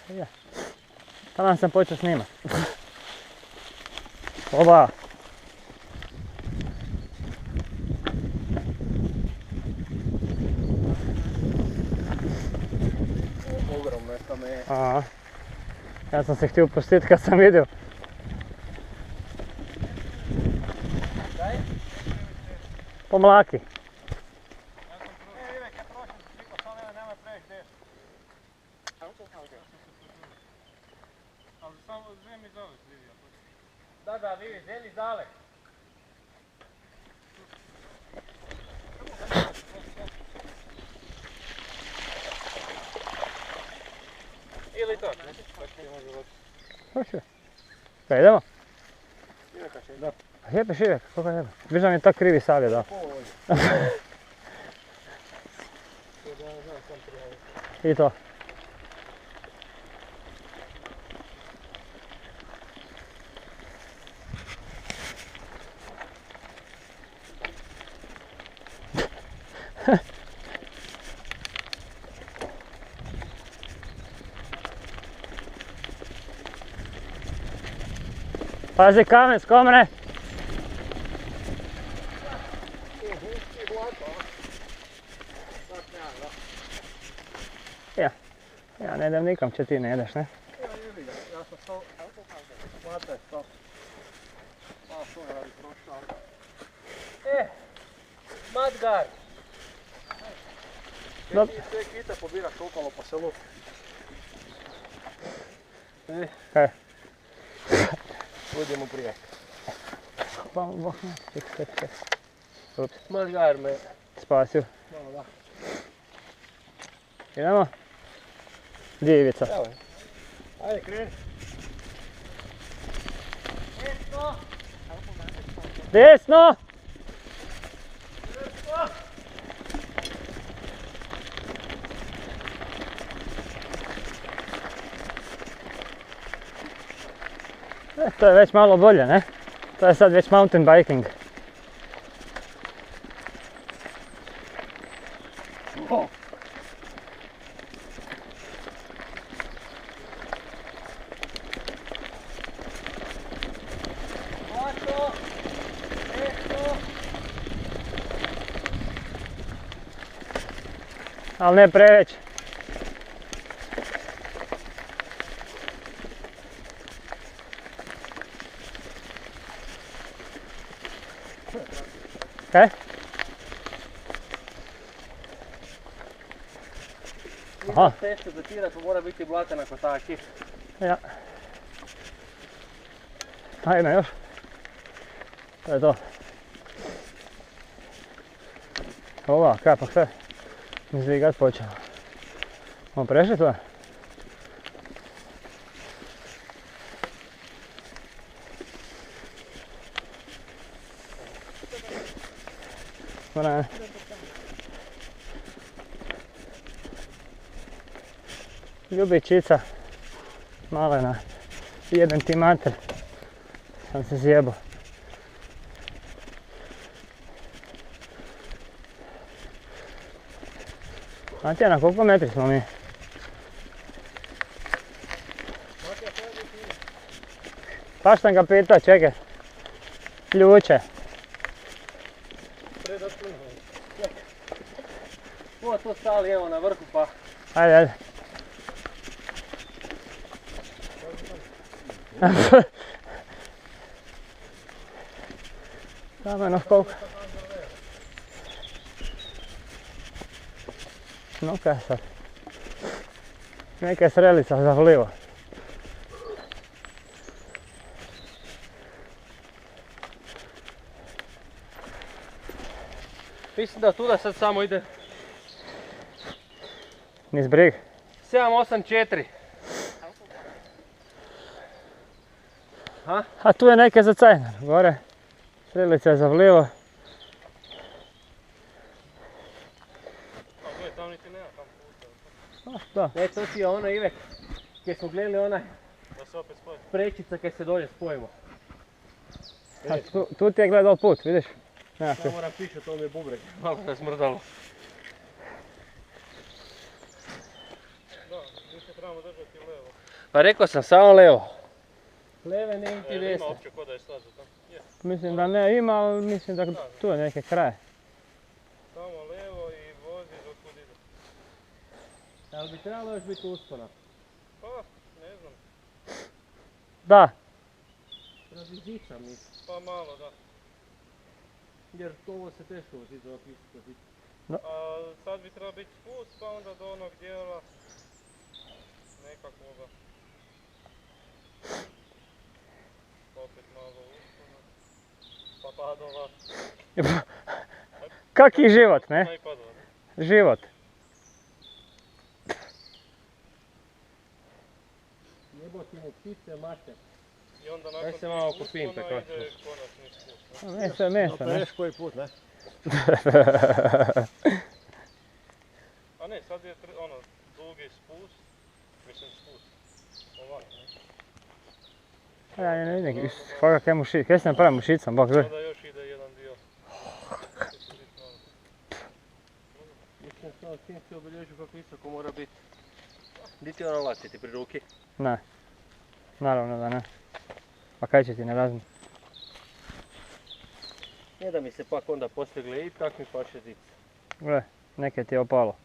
Je. Tamo sam počeo snimat. Oba! Ogromno je tamo je. Aha. Ja sam se htio pustit kad sam vidio. Pomlaki. Ivek, ja prošem se sliko, samo nema previše dešta. Ali samo zem iz ovih vidio. Da, vidi, zem iz dale. Ili to? Hoće. Kaj, idemo? Iveka će, da. Jebeš Ivek, koga jebe? Viš mi tak krivi savjet dao. I to. Pazi kamen, skomre! Ja ne idem nikam, če ti ne ideš, ne? Ja sam to... Hvata je to. Malo što je radi prošao. Madgar! Sve kite pobiraš okolo po selu. Budemo prije. Vamo, čekaj. Ups, Madgar me... spasio. Malo da. Idemo? Gdje je Ivica? Evo je. Ajde, kreni. Desno! Desno! To je već malo bolje, ne? To je sad već mountain biking. Ali ne preveć. Kaj? Aha. Teško zatirat, to mora biti blatena kotaki. Ja. Ajme još. To je to. Ova, kapak sve. Izvigat počeo. Smo prešli to? Vrane. Ljubičica. Malena. Jebem ti mater. Sam se zjebao. Znate na koliko metri smo mi? Baš sam ga pitao, čekaj. Ključe. Ovo tu stali evo na vrhu pa... Ajde. Kameno koliko? No kaj sad? Neka srelica za vlivo. Mislim da tuda sad samo ide Niz brig. 784. A tu je neke za cajnar, gore. Srelica je za vlivo. Tamo niti nema tamo puta. Da. Ne, to ti je ono Ivek, gdje smo gledali onaj Da se opet spoji. prečica kad se dolje spojimo. A tu ti je gledao put, vidiš? Ja moram pišati, to mi je bubreg, malo se smrdalo. Da, se trebamo držati levo. Pa rekao sam samo levo. Leve ne niti Ima desne. uopće ko da je slazu tam? Je. Mislim da ne ima, ali mislim da tu je neke kraje. Samo levo i vozi dok kud ide. Ali bi trebalo još biti uspona. Pa, ne znam. Da, Radi zica mislim. Pa malo, da. Jer ovo se teško vozi do visoko zica. A sad bi trebao biti spust, pa onda do onog dijela nekakvoga. Opet malo uspona. Pa padova. kaki život, ne? I padova, ne? Život. Jeboti mu ptice, mater. I onda Daj nakon se malo tih kopim, uspona tako. ide konačni spust. Ne? Meso je meso, ne? Peš koji put, ne? A ne, sad je ono, dugi spust. Mislim spust. Ovako, ne? Ja ne vidim, koga kaj mušic, kaj se napravi mušicom, bok zvoj. Onda još ide jedan dio. Mislim samo s tim si obilježio kako visoko mora biti. Di ti ono laciti pri ruki? Ne, naravno da ne. Pa kaj će ti ne razum? Ne da mi se pak onda postigle i tak mi paše zica. Gle, neke ti je opalo.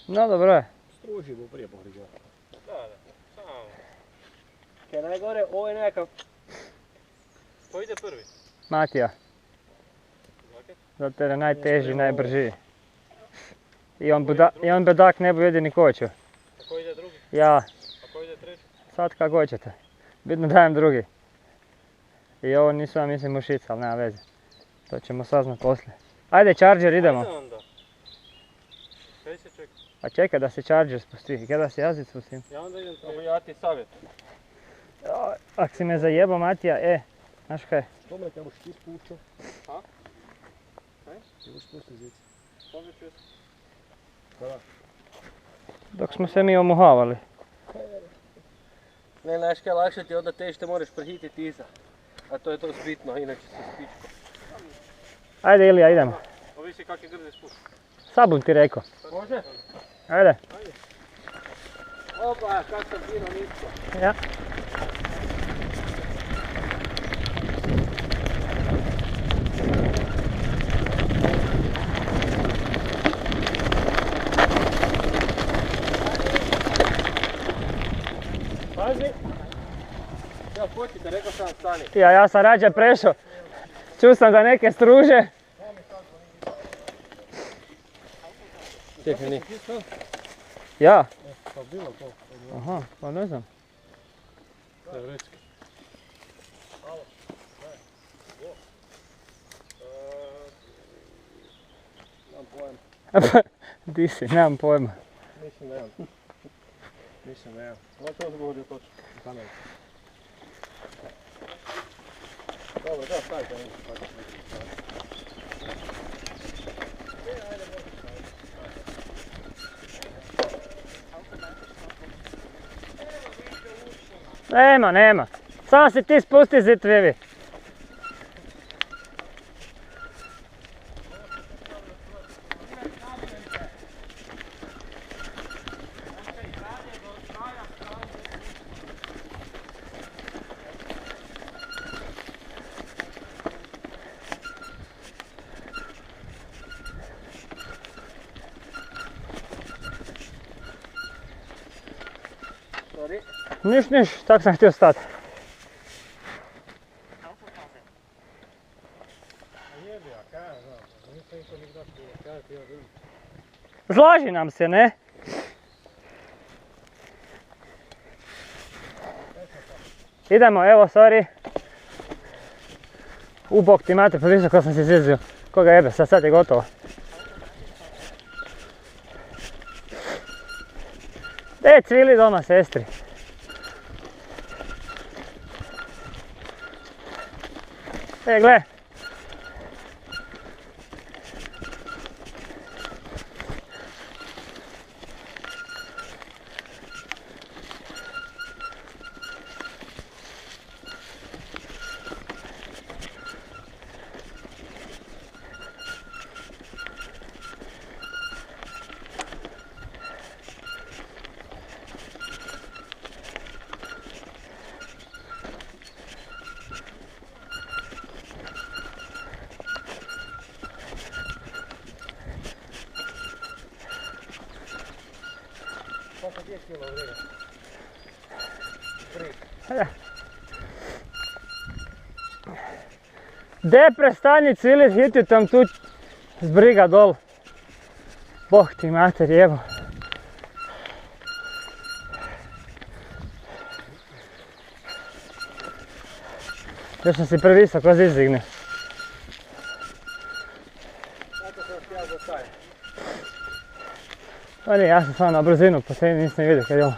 No dobro je. Struži mu prije pohriđava. Da, samo. Kaj najgore, ovo je nekakav... Ko ide prvi? Matija, Zake? zato jer je najteži, najbrži. I on bedak ne bi jedini kočio. A ko ide drugi? Ja, A ko ide treći? sad kako hoćete. Bitno dajem drugi. I ovo nisu, ja mislim, mušica, ali nema veze. To ćemo saznat poslije. Ajde, Charger, idemo. Ajde onda. Kaj se čeka? Pa čekaj da se Charger spusti. Kaj da se jazit spustim? Ja onda idem Ovo treći. ja ti savjet. Ak si me zajebao, Matija, znaš kaj? Što me tamo ti spušćao? A? Kaj? Ti mu spusti zici. Pobjeću se. Da. Dok smo se mi omuhavali. Ne, znaš kaj, lakše ti onda tešte moraš prehititi iza. A to je to zbitno, inače se spičko. Ajde, Ilija, idemo. Ovisi kak je grdi spust. Sabun ti rekao. Može? Ajde. Opa, kak sam fino nisko. Ja. Pazi! Ja počite, rekao sam stani. Ja sam rađe prešao. Čuo sam da neke struže. Čekaj, ni. Ja? Pa bilo to. Aha, pa ne znam. Teoretski. Nemam pojma. Di si, nemam pojma. Mislim da imam. Mislim da imam. Ovo to odgovorio točno. Kamer. Dobro, da, stavite. Nema. Samo se ti spusti zid Vivi. Sorry. Niš, tak sam htio stati. Jebi, a kaj, znam. Nisam to nikad bilo. Kaj ti ja vidim? Zloži nam se, ne? Idemo, evo, sorry. U bok ti mate, pa visoko sam se zjezio. Koga jebe, sad je gotovo. E, cvili doma, sestri. E, gle. 2 kilo vrije. De prestani cilit, hiti tam tu zbriga dol. Bog ti mater jebo. Još sam si previsok, ko zizigne. Tako sam stijal za taj. Pa nije, ja sam samo na brzinu, pa se nisam vidio kad je ovo.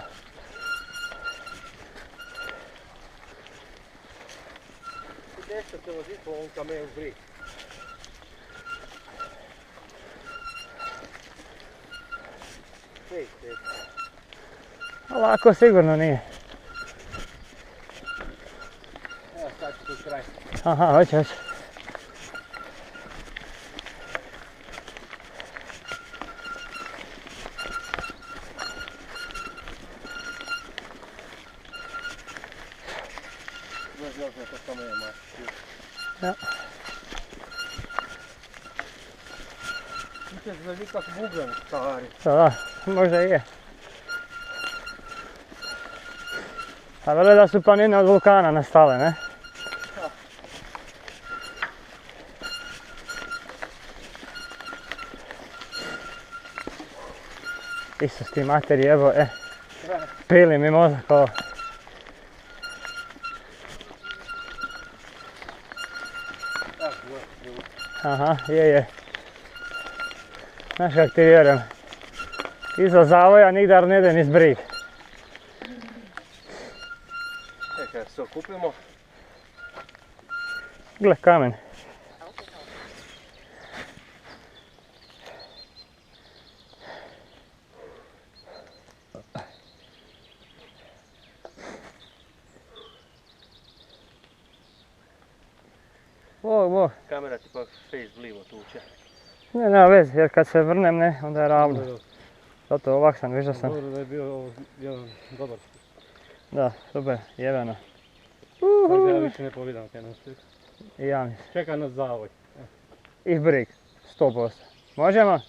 I nešto će voziti po ovom kamenu brik. Lako sigurno nije. Evo sad ću tu kraj. Aha, hoće. Znaš još neko kamena maš. Ja. Mislim da je nikak bugan stvari. Da, možda i je. A vele da su planine od vulkana nastale, ne? Isus ti materi, evo, pili mi mozak ovo. Aha, je. Znaš kak ti vjerujem. Iza zavoja nigdar ne ide niz brig. Čekaj, se okupimo. Gle, kamen. Bog. Kamera ti pak face blivo tuče. Ne, nema veze, jer kad se vrnem, ne, onda je ravno. Zato ovak sam, viš da sam. Dobro da je bio ovo jedan dobar spust. Da, super, jebeno. Tako da ja više ne povidam kaj nam stik. I ja mislim. Čeka nas zavoj. I brig, 100%. Možemo?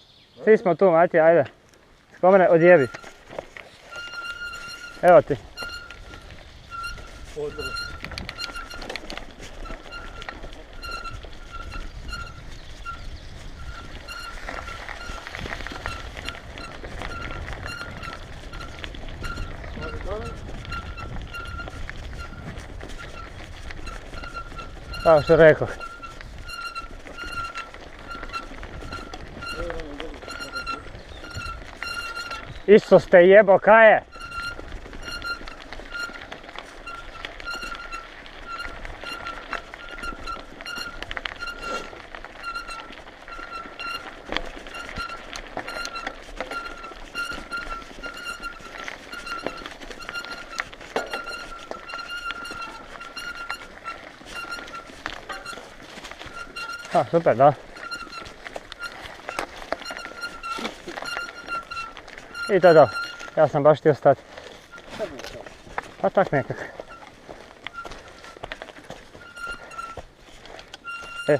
Svi smo tu, Mati, ajde. Skomene, odjebi. Evo ti. Pozdrav. Kao što rekoh. Isus te jebo, kaj je? A, super, da. I to je to. Ja sam baš htio stati. Pa tak nekak.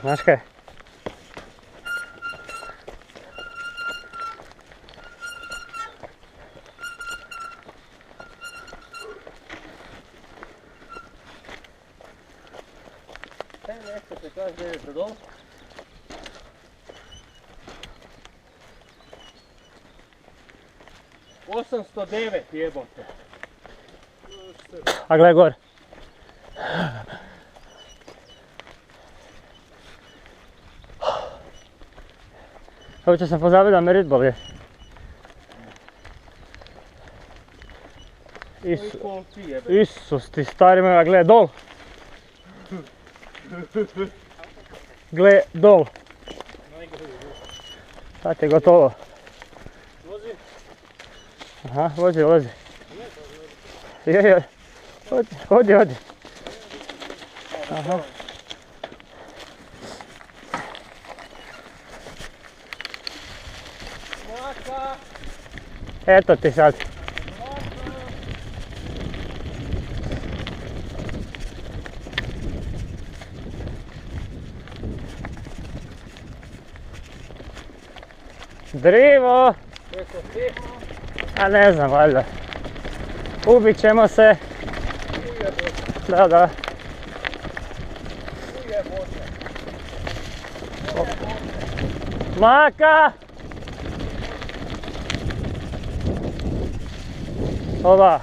Znaš kaj? Nešto se kaže da je predol. $809 jebote. A gle gore. Uopće sam pozabio da me ritbol je. Isus ti stari moja, gle dol. Gle dol. Sad je gotovo. Aha, vozi. Je. Odi. Aha. Eto ti sad. Drivo! A ne znam, valjda. Ubit ćemo se. Da, da. Maka! Ova.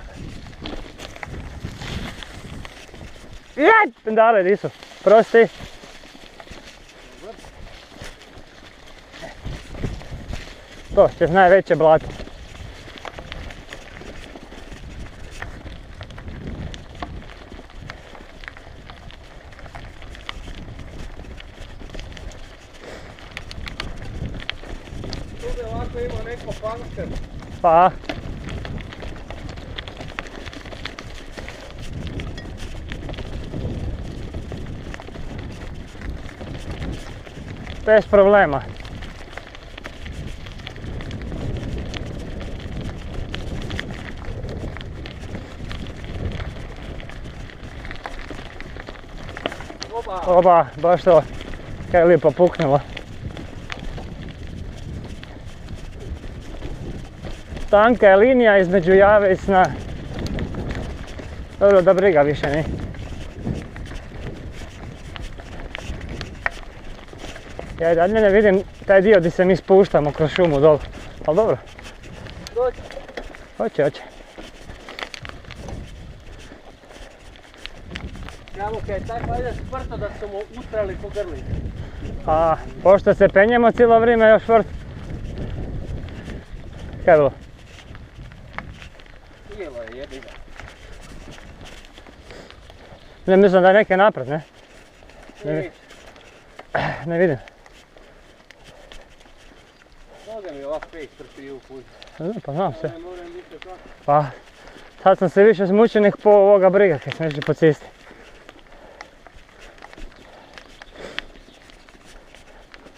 Dale, di su. Prosti. To će najveće blato. Tu bi ovako imao neko panker. Pa. Bez problema. Oba, baš to. Kaj je lijepo puknulo. Tanka je linija između Jave i Sna. Dobro, da briga više ni. Ja i dalje ne vidim taj dio gdje se mi spuštamo kroz šumu dolu. Ali dobro. Dođi. Hoće. Kamo kaj je taj hajde švrto da su mu ustrali po grli. A, pošto se penjemo cijelo vrijeme još vrt. Kaj je bilo? Cijelo je jebiga. Ne, mislim da je neke napred, ne? Ne vidim. Noga mi ovak peć trpi u put. Pa znam se. Ne moram biti tako. Pa, sad sam se više smučenih po ovoga briga kad sam išli po cisti.